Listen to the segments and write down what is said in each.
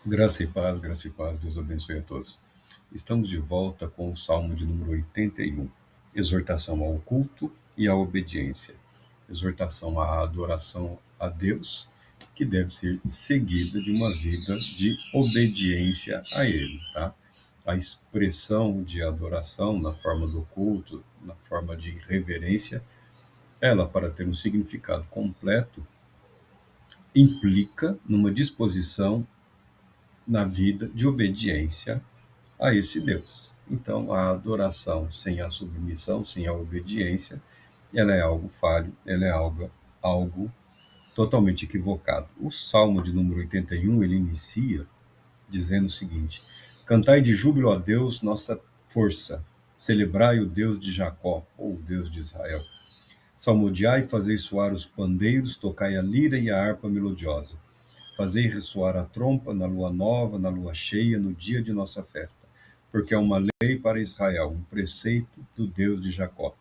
Graça e paz, Deus abençoe a todos. Estamos de volta com o Salmo de número 81, exortação ao culto e à obediência, exortação à adoração a Deus, que deve ser seguida de uma vida de obediência a Ele, tá? A expressão de adoração na forma do culto, na forma de reverência, ela, para ter um significado completo, implica numa disposição na vida de obediência a esse Deus. Então, a adoração sem a submissão, sem a obediência, ela é algo falho, ela é algo totalmente equivocado. O Salmo de número 81, ele inicia dizendo o seguinte: Cantai de júbilo a Deus, nossa força, celebrai o Deus de Jacó, ou o Deus de Israel. Salmodiai e fazei soar os pandeiros, tocai a lira e a harpa melodiosa. Fazei ressoar a trompa na lua nova, na lua cheia, no dia de nossa festa, porque é uma lei para Israel, um preceito do Deus de Jacó,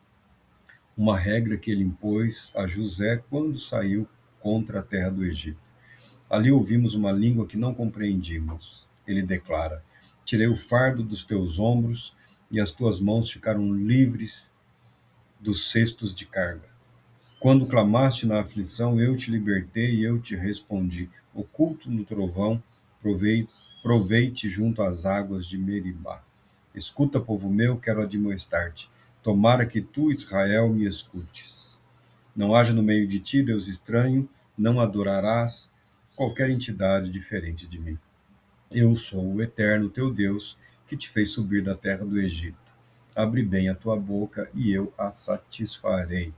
uma regra que ele impôs a José quando saiu contra a terra do Egito. Ali ouvimos uma língua que não compreendimos. Ele declara: Tirei o fardo dos teus ombros e as tuas mãos ficaram livres dos cestos de carga. Quando clamaste na aflição, eu te libertei e eu te respondi. Oculto no trovão, provei-te junto às águas de Meribá. Escuta, povo meu, quero admoestar-te. Tomara que tu, Israel, me escutes. Não haja no meio de ti Deus estranho, não adorarás qualquer entidade diferente de mim. Eu sou o eterno teu Deus, que te fez subir da terra do Egito. Abre bem a tua boca e eu a satisfarei.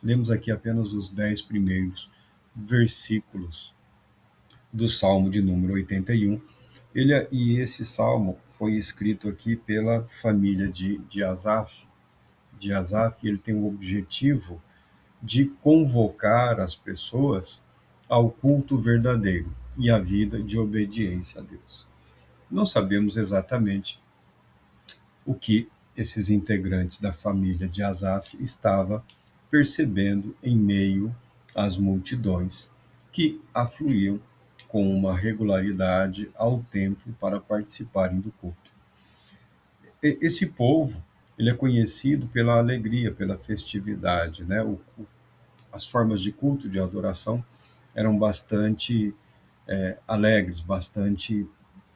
Lemos aqui apenas os 10 primeiros versículos do Salmo de número 81. Esse salmo foi escrito aqui pela família de Asaf. De Asaf, ele tem o objetivo de convocar as pessoas ao culto verdadeiro e à vida de obediência a Deus. Não sabemos exatamente o que esses integrantes da família de Asaf estavam percebendo em meio às multidões que afluíam com uma regularidade ao templo para participarem do culto. Esse povo, ele é conhecido pela alegria, pela festividade, né? As formas de culto, de adoração, eram bastante alegres, bastante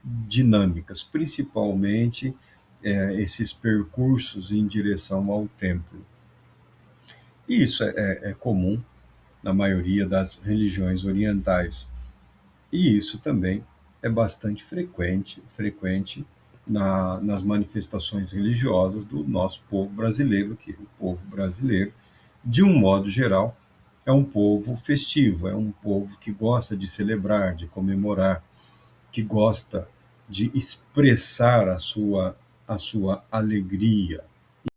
dinâmicas, principalmente esses percursos em direção ao templo. E isso é comum na maioria das religiões orientais. E isso também é bastante frequente nas manifestações religiosas do nosso povo brasileiro, que o povo brasileiro, de um modo geral, é um povo festivo, é um povo que gosta de celebrar, de comemorar, que gosta de expressar a sua alegria,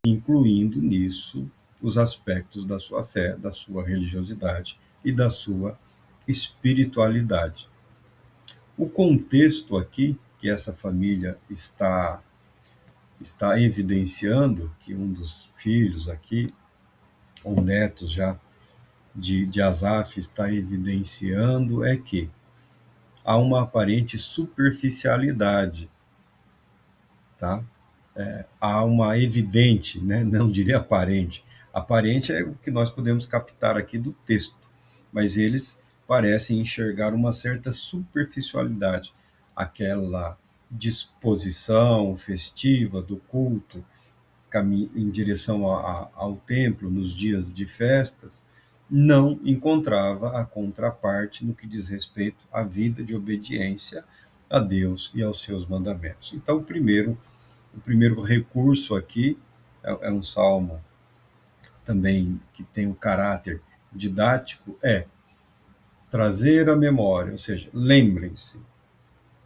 incluindo nisso os aspectos da sua fé, da sua religiosidade e da sua espiritualidade. O contexto aqui que essa família está evidenciando, que um dos filhos aqui, ou netos já, de Asaf está evidenciando, é que há uma aparente superficialidade, tá? Há uma evidente, né? Não diria aparente. Aparente é o que nós podemos captar aqui do texto, mas eles parecem enxergar uma certa superficialidade, aquela disposição festiva do culto em direção ao templo nos dias de festas, não encontrava a contraparte no que diz respeito à vida de obediência a Deus e aos seus mandamentos. Então, o primeiro recurso aqui é um salmo também que tem um caráter didático, é trazer a memória, ou seja, lembrem-se,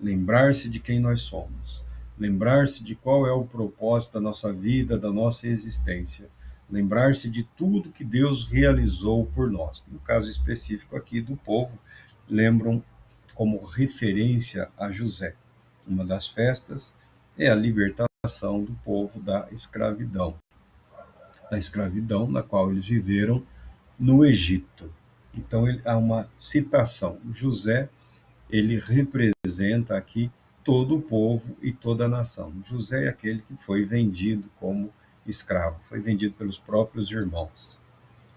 lembrar-se de quem nós somos, lembrar-se de qual é o propósito da nossa vida, da nossa existência, lembrar-se de tudo que Deus realizou por nós. No caso específico aqui do povo, lembram como referência a José. Uma das festas é a libertação do povo da escravidão na qual eles viveram no Egito. Então há uma citação. José ele representa aqui todo o povo e toda a nação. José é aquele que foi vendido como escravo, foi vendido pelos próprios irmãos.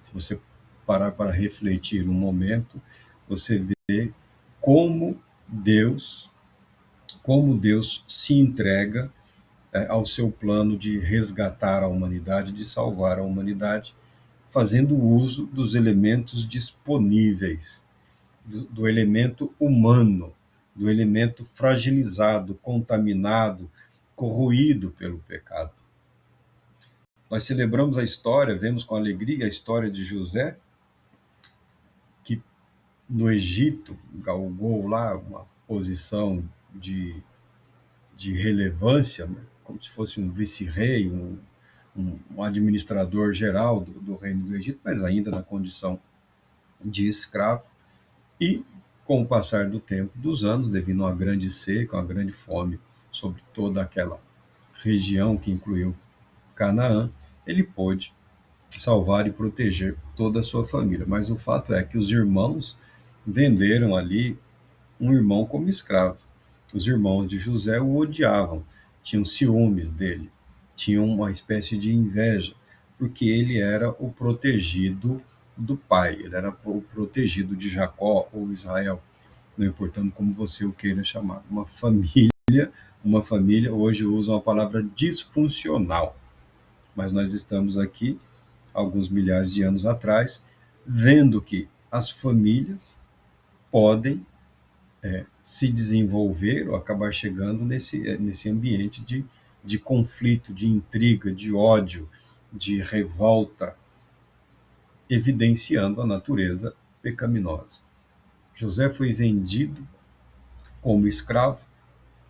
Se você parar para refletir um momento, você vê como Deus, como Deus se entrega ao seu plano de resgatar a humanidade, de salvar a humanidade, fazendo uso dos elementos disponíveis, do elemento humano, do elemento fragilizado, contaminado, corroído pelo pecado. Nós celebramos a história, vemos com alegria a história de José, que no Egito galgou lá uma posição de relevância, né? Como se fosse um vice-rei, um administrador geral do reino do Egito, mas ainda na condição de escravo. E, com o passar do tempo, dos anos, devido a uma grande seca, uma grande fome sobre toda aquela região que incluiu Canaã, ele pôde salvar e proteger toda a sua família. Mas o fato é que os irmãos venderam ali um irmão como escravo. Os irmãos de José o odiavam, tinham ciúmes dele, tinham uma espécie de inveja, porque ele era o protegido do pai, ele era o protegido de Jacó ou Israel, não importando como você o queira chamar. Uma família, hoje usam a palavra disfuncional, mas nós estamos aqui, alguns milhares de anos atrás, vendo que as famílias podem se desenvolver ou acabar chegando nesse ambiente de conflito, de intriga, de ódio, de revolta, evidenciando a natureza pecaminosa. José foi vendido como escravo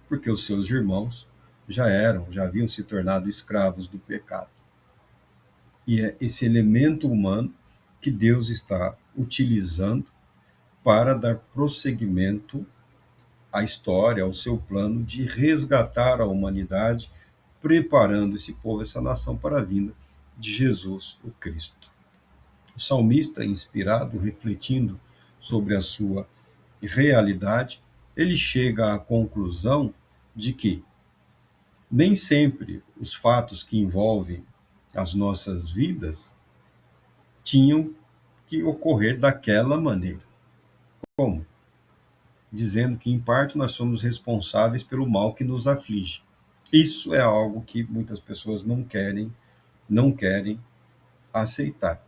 porque os seus irmãos já haviam se tornado escravos do pecado. E é esse elemento humano que Deus está utilizando para dar prosseguimento à história, ao seu plano de resgatar a humanidade, preparando esse povo, essa nação para a vinda de Jesus, o Cristo. O salmista, inspirado, refletindo sobre a sua realidade, ele chega à conclusão de que nem sempre os fatos que envolvem as nossas vidas tinham que ocorrer daquela maneira. Como? Dizendo que, em parte, nós somos responsáveis pelo mal que nos aflige. Isso é algo que muitas pessoas não querem aceitar.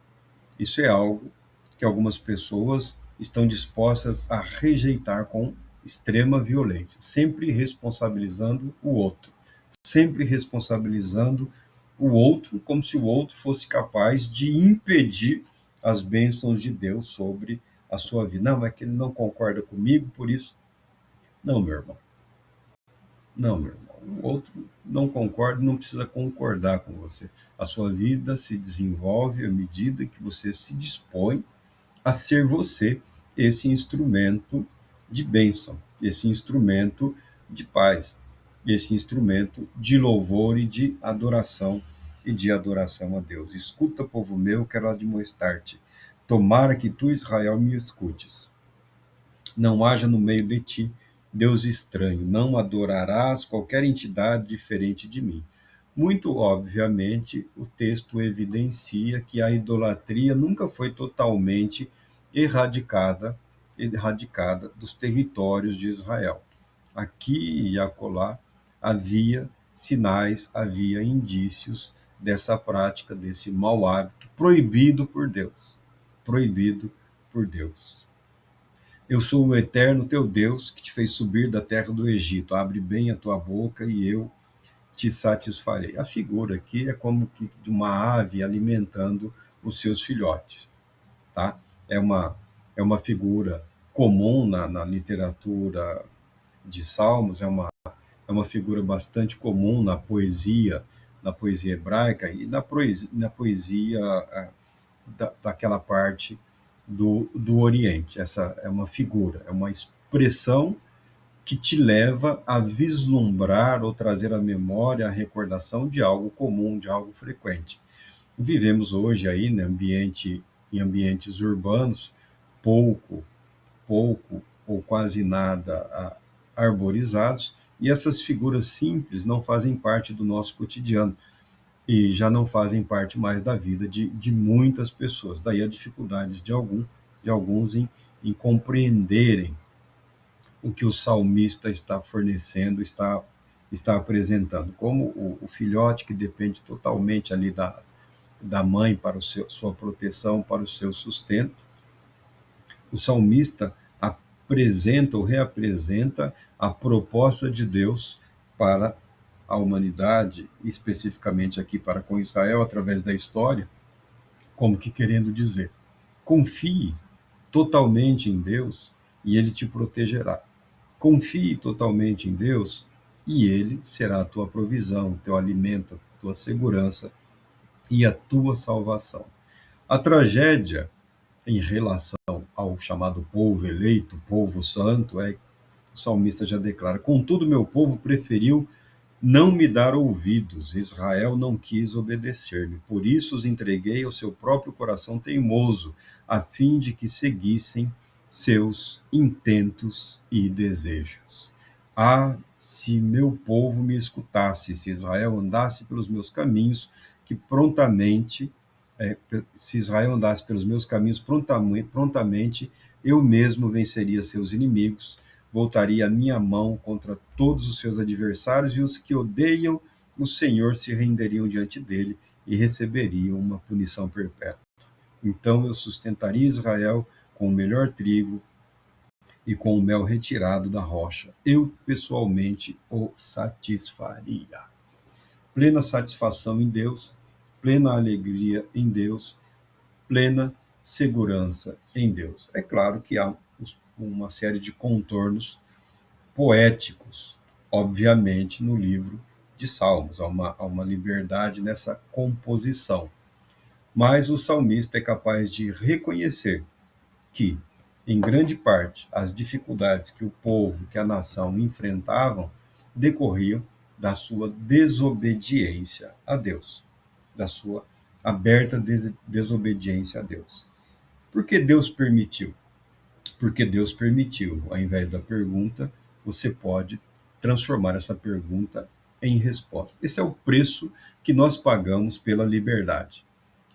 Isso é algo que algumas pessoas estão dispostas a rejeitar com extrema violência, sempre responsabilizando o outro, sempre responsabilizando o outro como se o outro fosse capaz de impedir as bênçãos de Deus sobre a sua vida. Não, é que ele não concorda comigo, por isso. Não, meu irmão. Não, meu irmão. O outro não concorda, não precisa concordar com você. A sua vida se desenvolve à medida que você se dispõe a ser você esse instrumento de bênção, esse instrumento de paz, esse instrumento de louvor e de adoração a Deus. Escuta, povo meu, quero admoestar-te. Tomara que tu, Israel, me escutes. Não haja no meio de ti Deus estranho, não adorarás qualquer entidade diferente de mim. Muito obviamente, o texto evidencia que a idolatria nunca foi totalmente erradicada dos territórios de Israel. Aqui e acolá havia sinais, havia indícios dessa prática, desse mau hábito proibido por Deus. Proibido por Deus. Eu sou o eterno teu Deus, que te fez subir da terra do Egito. Abre bem a tua boca e eu te satisfarei. A figura aqui é como que de uma ave alimentando os seus filhotes, tá? É uma figura comum na literatura de Salmos, é uma figura bastante comum na poesia hebraica e na poesia daquela parte do Oriente. Essa é uma figura, é uma expressão que te leva a vislumbrar ou trazer à memória a recordação de algo comum, de algo frequente. Vivemos hoje aí, né, em ambientes urbanos pouco ou quase nada arborizados, e essas figuras simples não fazem parte do nosso cotidiano e já não fazem parte mais da vida de muitas pessoas. Daí as dificuldades de alguns em compreenderem o que o salmista está fornecendo, está apresentando. Como o filhote que depende totalmente ali da mãe para sua proteção, para o seu sustento, o salmista apresenta ou reapresenta a proposta de Deus para a humanidade, especificamente aqui para com Israel, através da história, como que querendo dizer: confie totalmente em Deus e ele te protegerá. Confie totalmente em Deus e ele será a tua provisão, teu alimento, a tua segurança e a tua salvação. A tragédia em relação ao chamado povo eleito, povo santo, o salmista já declara: contudo, meu povo preferiu não me dar ouvidos, Israel não quis obedecer-me. Por isso os entreguei ao seu próprio coração teimoso, a fim de que seguissem seus intentos e desejos. Ah, se meu povo me escutasse, se Israel andasse pelos meus caminhos, que prontamente, se Israel andasse pelos meus caminhos prontamente, eu mesmo venceria seus inimigos, voltaria a minha mão contra todos os seus adversários, e os que odeiam o Senhor se renderiam diante dele e receberiam uma punição perpétua. Então eu sustentaria Israel com o melhor trigo e com o mel retirado da rocha. Eu pessoalmente o satisfaria. Plena satisfação em Deus, plena alegria em Deus, plena segurança em Deus. É claro que há uma série de contornos poéticos, obviamente, no livro de Salmos. Há uma liberdade nessa composição. Mas o salmista é capaz de reconhecer que, em grande parte, as dificuldades que o povo, que a nação enfrentavam, decorriam da sua desobediência a Deus, da sua aberta desobediência a Deus. Por que Deus permitiu? Porque Deus permitiu. Ao invés da pergunta, você pode transformar essa pergunta em resposta. Esse é o preço que nós pagamos pela liberdade.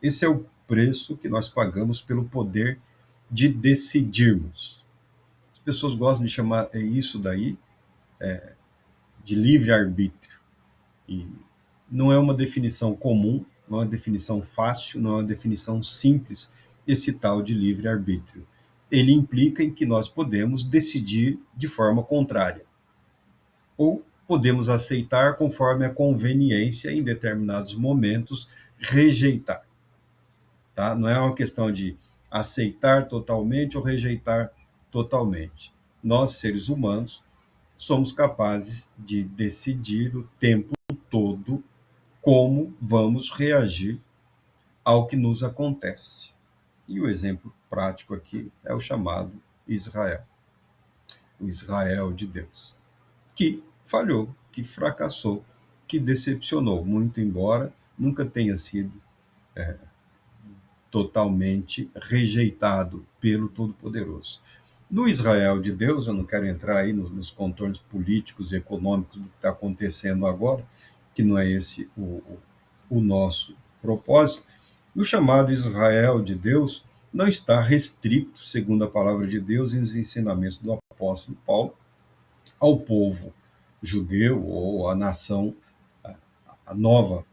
Esse é o preço que nós pagamos pelo poder de decidirmos. As pessoas gostam de chamar isso daí de livre-arbítrio. E não é uma definição comum, não é uma definição fácil, não é uma definição simples, esse tal de livre-arbítrio. Ele implica em que nós podemos decidir de forma contrária, ou podemos aceitar conforme a conveniência em determinados momentos, rejeitar. Tá? Não é uma questão de aceitar totalmente ou rejeitar totalmente. Nós, seres humanos, somos capazes de decidir o tempo todo como vamos reagir ao que nos acontece. E o exemplo prático aqui é o chamado Israel, o Israel de Deus, que falhou, que fracassou, que decepcionou, muito embora nunca tenha sido totalmente rejeitado pelo Todo-Poderoso. No Israel de Deus, eu não quero entrar aí nos contornos políticos e econômicos do que está acontecendo agora, que não é esse o nosso propósito. No chamado Israel de Deus, não está restrito, segundo a palavra de Deus e os ensinamentos do apóstolo Paulo, ao povo judeu ou à nação, a nova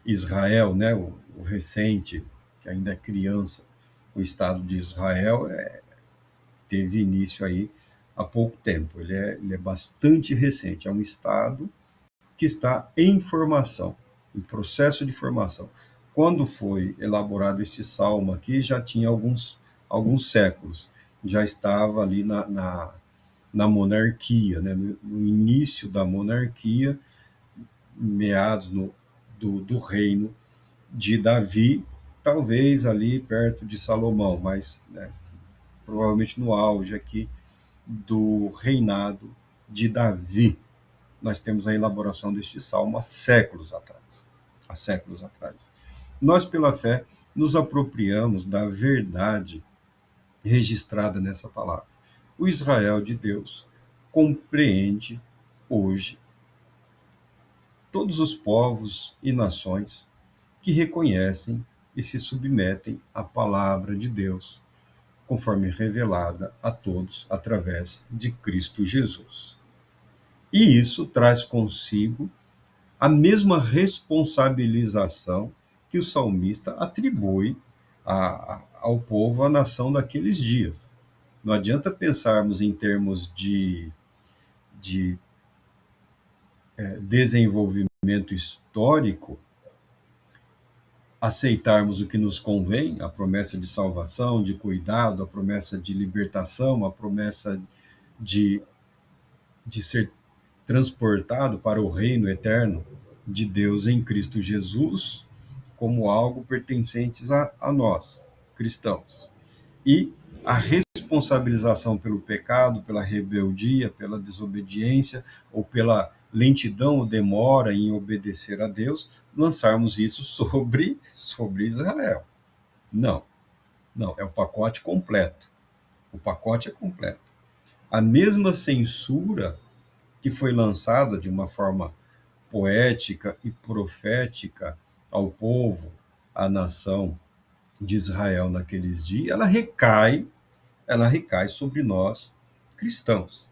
Israel, né, o recente, que ainda é criança, o Estado de Israel teve início aí há pouco tempo. Ele é bastante recente, é um Estado que está em formação, em processo de formação. Quando foi elaborado este salmo aqui, já tinha alguns séculos, já estava ali na monarquia, né? No início da monarquia, meados do reino de Davi, talvez ali perto de Salomão, mas né, provavelmente no auge aqui do reinado de Davi. Nós temos a elaboração deste salmo há séculos atrás. Há séculos atrás. Nós, pela fé, nos apropriamos da verdade registrada nessa palavra. o Israel de Deus compreende hoje todos os povos e nações que reconhecem e se submetem à palavra de Deus, conforme revelada a todos através de Cristo Jesus. E isso traz consigo a mesma responsabilização que o salmista atribui ao povo, à nação daqueles dias. Não adianta pensarmos em termos de desenvolvimento histórico, aceitarmos o que nos convém, a promessa de salvação, de cuidado, a promessa de libertação, a promessa de, de ser transportado para o reino eterno de Deus em Cristo Jesus, como algo pertencentes a nós, cristãos. E a responsabilização pelo pecado, pela rebeldia, pela desobediência ou pela lentidão ou demora em obedecer a Deus, lançarmos isso sobre Israel. Não, não, é o pacote completo. O pacote é completo. A mesma censura que foi lançada de uma forma poética e profética ao povo, à nação de Israel naqueles dias, ela recai sobre nós cristãos.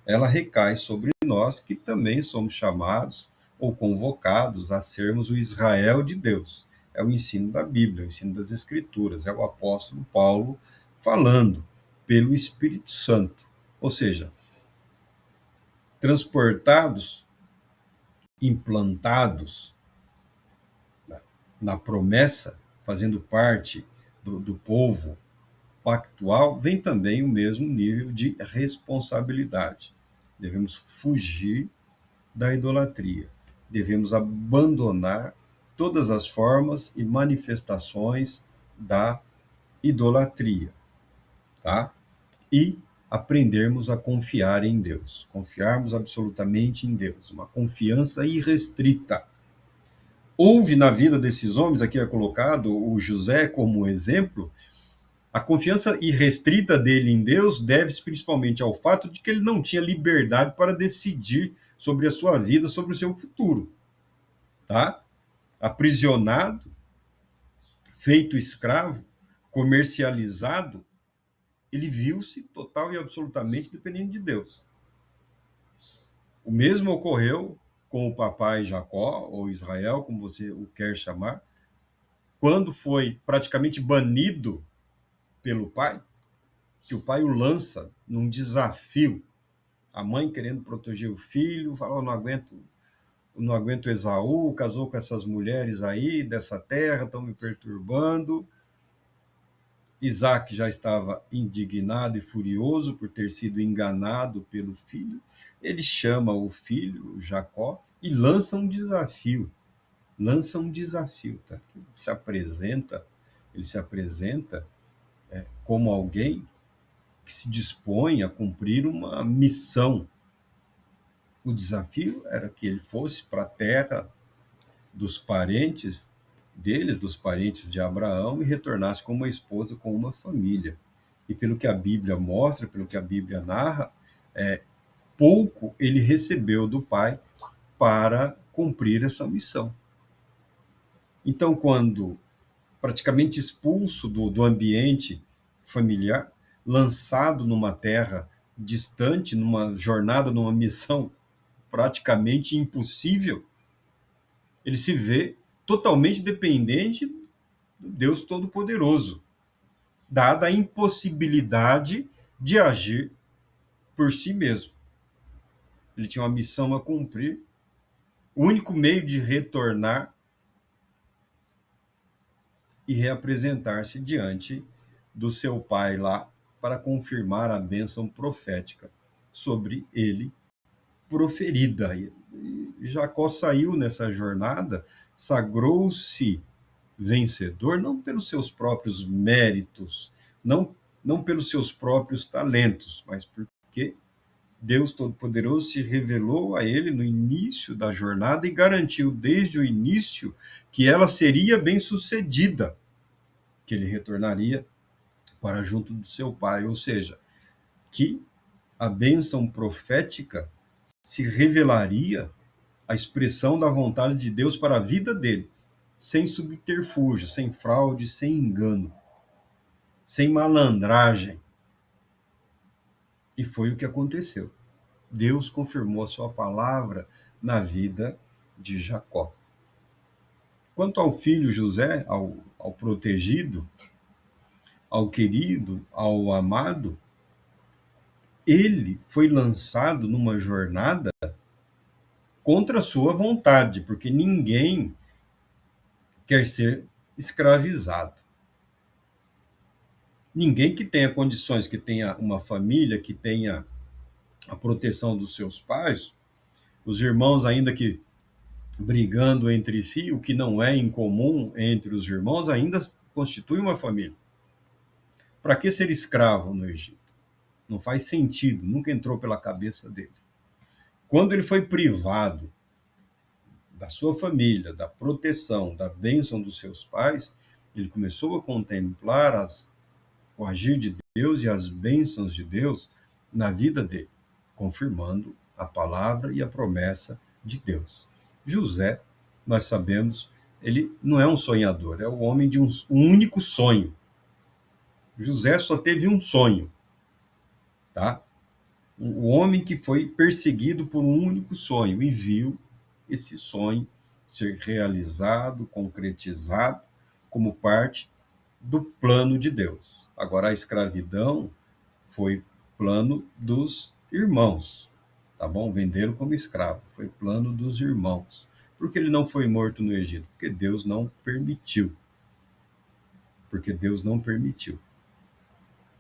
Ela recai sobre nós que também somos chamados ou convocados a sermos o Israel de Deus. É o ensino da Bíblia, é o ensino das Escrituras, é o apóstolo Paulo falando pelo Espírito Santo. Ou seja, transportados, implantados na promessa, fazendo parte do povo pactual, vem também o mesmo nível de responsabilidade. Devemos fugir da idolatria. Devemos abandonar todas as formas e manifestações da idolatria, tá? E aprendermos a confiar em Deus, confiarmos absolutamente em Deus, uma confiança irrestrita. Houve na vida desses homens, aqui é colocado o José como exemplo, a confiança irrestrita dele em Deus deve-se principalmente ao fato de que ele não tinha liberdade para decidir sobre a sua vida, sobre o seu futuro, tá? Aprisionado, feito escravo, comercializado, ele viu-se total e absolutamente dependente de Deus. O mesmo ocorreu com o papai Jacó, ou Israel, como você o quer chamar, quando foi praticamente banido pelo pai, que o pai o lança num desafio. A mãe querendo proteger o filho, falou: não aguento Esaú, casou com essas mulheres aí dessa terra, estão me perturbando. Isaac já estava indignado e furioso por ter sido enganado pelo filho. Ele chama o filho, Jacó, e lança um desafio. Lança um desafio. Tá? Ele se apresenta como alguém que se dispõe a cumprir uma missão. O desafio era que ele fosse para a terra dos parentes deles, dos parentes de Abraão, e retornasse com uma esposa, com uma família. E pelo que a Bíblia mostra, pelo que a Bíblia narra, pouco ele recebeu do pai para cumprir essa missão. Então, quando praticamente expulso do ambiente familiar, lançado numa terra distante, numa jornada, numa missão praticamente impossível, ele se vê totalmente dependente do Deus Todo-Poderoso, dada a impossibilidade de agir por si mesmo. Ele tinha uma missão a cumprir. O único meio de retornar e reapresentar-se diante do seu pai lá para confirmar a bênção profética sobre ele proferida. E Jacó saiu nessa jornada, sagrou-se vencedor, não pelos seus próprios méritos, não pelos seus próprios talentos, mas porque Deus Todo-Poderoso se revelou a ele no início da jornada e garantiu desde o início que ela seria bem-sucedida, que ele retornaria para junto do seu pai. Ou seja, que a bênção profética se revelaria a expressão da vontade de Deus para a vida dele, sem subterfúgio, sem fraude, sem engano, sem malandragem. E foi o que aconteceu. Deus confirmou a sua palavra na vida de Jacó. Quanto ao filho José, ao protegido, ao querido, ao amado, ele foi lançado numa jornada contra a sua vontade, porque ninguém quer ser escravizado. Ninguém que tenha condições, que tenha uma família, que tenha a proteção dos seus pais, os irmãos, ainda que brigando entre si, o que não é incomum entre os irmãos, ainda constitui uma família. Para que ser escravo no Egito? Não faz sentido, nunca entrou pela cabeça dele. Quando ele foi privado da sua família, da proteção, da bênção dos seus pais, ele começou a contemplar o agir de Deus e as bênçãos de Deus na vida dele, confirmando a palavra e a promessa de Deus. José, nós sabemos, ele não é um sonhador, é o homem de um único sonho. José só teve um sonho, tá? O homem que foi perseguido por um único sonho e viu esse sonho ser realizado, concretizado, como parte do plano de Deus. Agora, a escravidão foi plano dos irmãos, tá bom? Venderam como escravo, foi plano dos irmãos. Por que ele não foi morto no Egito? Porque Deus não permitiu. Porque Deus não permitiu.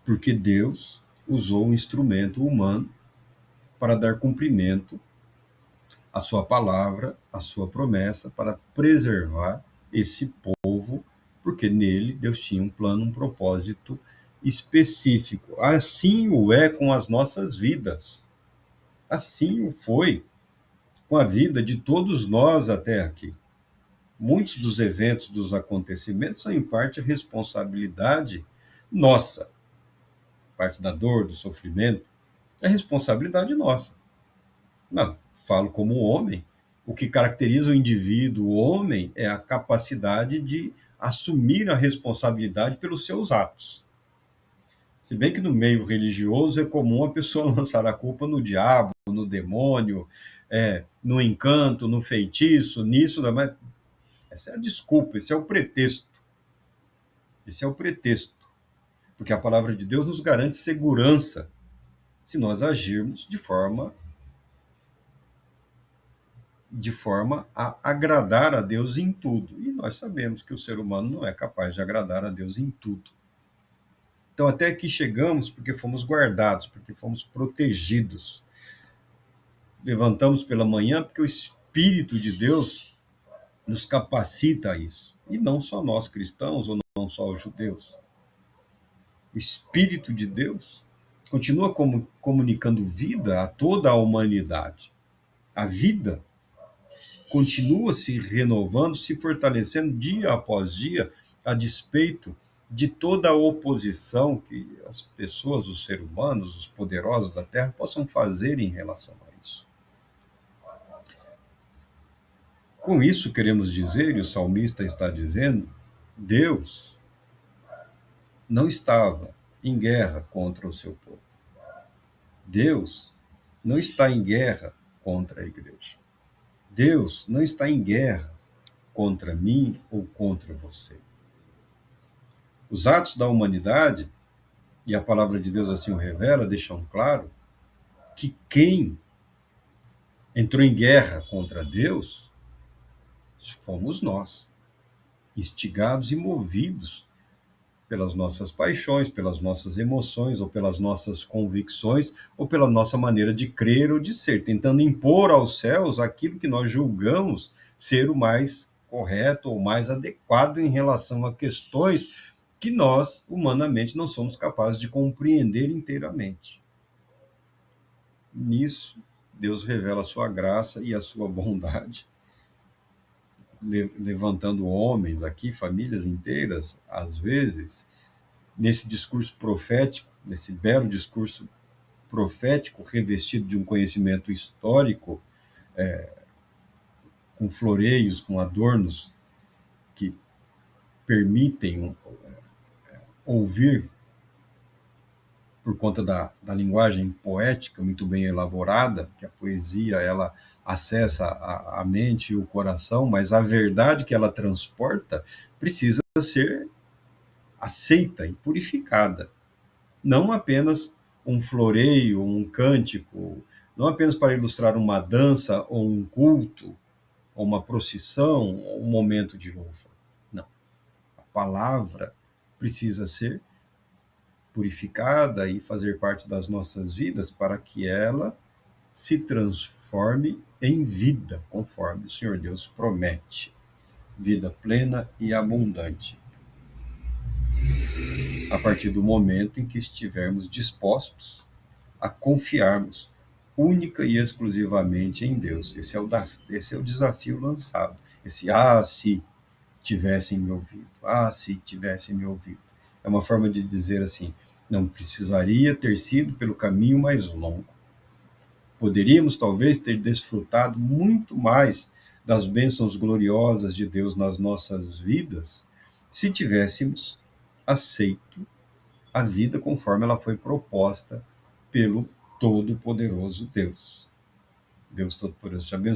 Porque Deus usou um instrumento humano para dar cumprimento à sua palavra, à sua promessa, para preservar esse povo, porque nele Deus tinha um plano, um propósito específico. Assim o é com as nossas vidas. Assim o foi com a vida de todos nós até aqui. Muitos dos eventos, dos acontecimentos, são em parte responsabilidade nossa. Parte da dor, do sofrimento, é responsabilidade nossa. Não, falo como homem. O que caracteriza o indivíduo, o homem, é a capacidade de assumir a responsabilidade pelos seus atos. Se bem que no meio religioso é comum a pessoa lançar a culpa no diabo, no demônio, no encanto, no feitiço, nisso, mas essa é a desculpa, esse é o pretexto. Esse é o pretexto. Porque a palavra de Deus nos garante segurança se nós agirmos de forma a agradar a Deus em tudo. E nós sabemos que o ser humano não é capaz de agradar a Deus em tudo. Então, até aqui chegamos porque fomos guardados, porque fomos protegidos. Levantamos pela manhã porque o Espírito de Deus nos capacita a isso. E não só nós cristãos, ou não só os judeus. O Espírito de Deus continua comunicando vida a toda a humanidade. A vida continua se renovando, se fortalecendo dia após dia, a despeito de toda a oposição que as pessoas, os seres humanos, os poderosos da Terra possam fazer em relação a isso. Com isso, queremos dizer, e o salmista está dizendo, Deus não estava em guerra contra o seu povo. Deus não está em guerra contra a igreja. Deus não está em guerra contra mim ou contra você. Os atos da humanidade, e a palavra de Deus assim o revela, deixam claro que quem entrou em guerra contra Deus fomos nós, instigados e movidos pelas nossas paixões, pelas nossas emoções, ou pelas nossas convicções, ou pela nossa maneira de crer ou de ser, tentando impor aos céus aquilo que nós julgamos ser o mais correto ou mais adequado em relação a questões que nós, humanamente, não somos capazes de compreender inteiramente. Nisso, Deus revela a sua graça e a sua bondade, levantando homens aqui, famílias inteiras, às vezes, nesse discurso profético, nesse belo discurso profético, revestido de um conhecimento histórico, com floreios, com adornos que permitem ouvir, por conta da linguagem poética muito bem elaborada, que a poesia ela acessa a mente e o coração, mas a verdade que ela transporta precisa ser aceita e purificada. Não apenas um floreio, um cântico, não apenas para ilustrar uma dança ou um culto, ou uma procissão, ou um momento de louvor. Não. A palavra precisa ser purificada e fazer parte das nossas vidas para que ela se transforme em vida, conforme o Senhor Deus promete. Vida plena e abundante. A partir do momento em que estivermos dispostos a confiarmos única e exclusivamente em Deus. Esse é o desafio lançado. Se tivessem me ouvido. Se tivessem me ouvido. É uma forma de dizer assim, não precisaria ter sido pelo caminho mais longo. Poderíamos talvez ter desfrutado muito mais das bênçãos gloriosas de Deus nas nossas vidas se tivéssemos aceito a vida conforme ela foi proposta pelo Todo-Poderoso Deus. Deus Todo-Poderoso te abençoe.